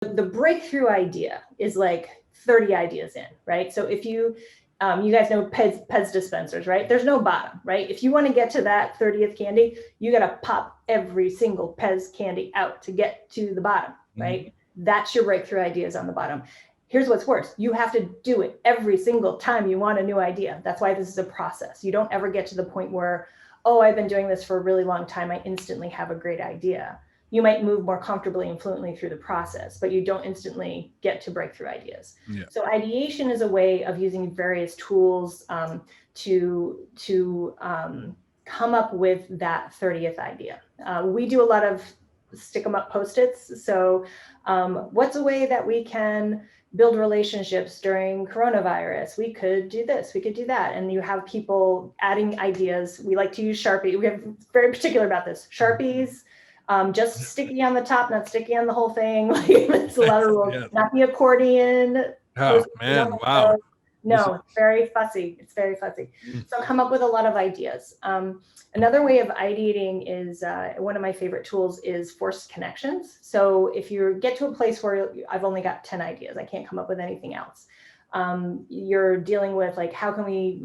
The breakthrough idea is like 30 ideas in, right? So if you guys know Pez dispensers, right? There's no bottom, right? If you want to get to that 30th candy, you got to pop every single Pez candy out to get to the bottom, right? Mm-hmm. That's your breakthrough ideas on the bottom. Here's what's worse. You have to do it every single time you want a new idea. That's why this is a process. You don't ever get to the point where, oh, I've been doing this for a really long time, I instantly have a great idea. You might move more comfortably and fluently through the process, but you don't instantly get to breakthrough ideas. Yeah. So ideation is a way of using various tools to come up with that 30th idea. We do a lot of stick 'em up Post-its. So what's a way that we can build relationships during coronavirus? We could do this, we could do that. And you have people adding ideas. We like to use Sharpie. We have very particular about this. Sharpies, just sticky on the top, not sticky on the whole thing. It's a lot of rules. Yeah. Not the accordion. Oh man, wow. No, it's very fussy. It's very fussy. So come up with a lot of ideas. Another way of ideating is, one of my favorite tools is forced connections. So if you get to a place where I've only got 10 ideas, I can't come up with anything else. You're dealing with like, how can we,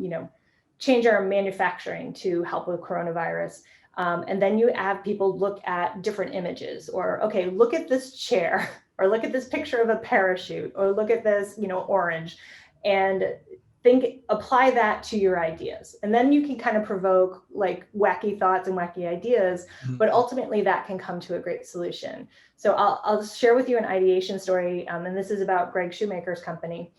change our manufacturing to help with coronavirus? And then you have people look at different images, or, okay, look at this chair, or look at this picture of a parachute, or look at this, orange, and apply that to your ideas. And then you can kind of provoke like wacky thoughts and wacky ideas, but ultimately that can come to a great solution. So I'll share with you an ideation story. And this is about Greg Shoemaker's company.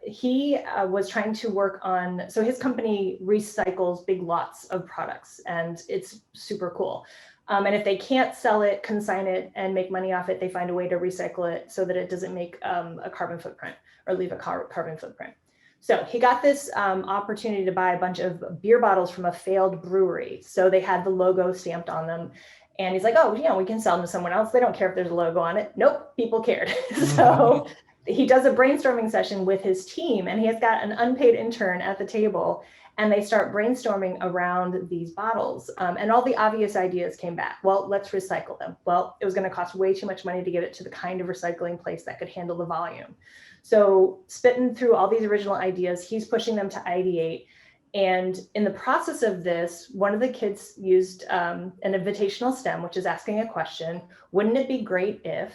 He was trying to work on, so his company recycles big lots of products, and it's super cool. And if they can't sell it, consign it, and make money off it, they find a way to recycle it so that it doesn't make a carbon footprint or leave a carbon footprint. So he got this opportunity to buy a bunch of beer bottles from a failed brewery. So they had the logo stamped on them. And he's like, oh, we can sell them to someone else. They don't care if there's a logo on it. Nope, people cared. So he does a brainstorming session with his team, and he has got an unpaid intern at the table, and they start brainstorming around these bottles. And all the obvious ideas came back. Well, let's recycle them. Well, it was going to cost way too much money to get it to the kind of recycling place that could handle the volume. So spitting through all these original ideas, he's pushing them to ideate. And in the process of this, one of the kids used an invitational stem, which is asking a question. Wouldn't it be great if,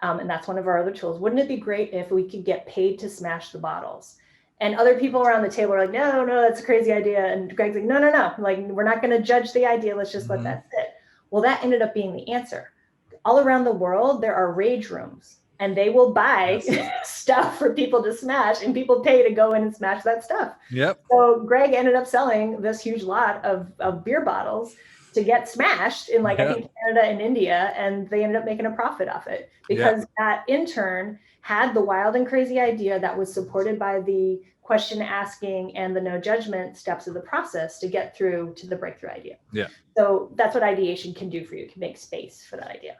and that's one of our other tools, wouldn't it be great if we could get paid to smash the bottles? And other people around the table are like, no, that's a crazy idea. And Greg's like, no. Like, we're not going to judge the idea. Let's just let that sit. Well, that ended up being the answer. All around the world, there are rage rooms, and they will buy stuff for people to smash, and people pay to go in and smash that stuff. Yep. So Greg ended up selling this huge lot of beer bottles to get smashed in I think Canada and India, and they ended up making a profit off it because that intern had the wild and crazy idea that was supported by the question asking and the no judgment steps of the process to get through to the breakthrough idea. Yeah. So that's what ideation can do for you. It can make space for that idea.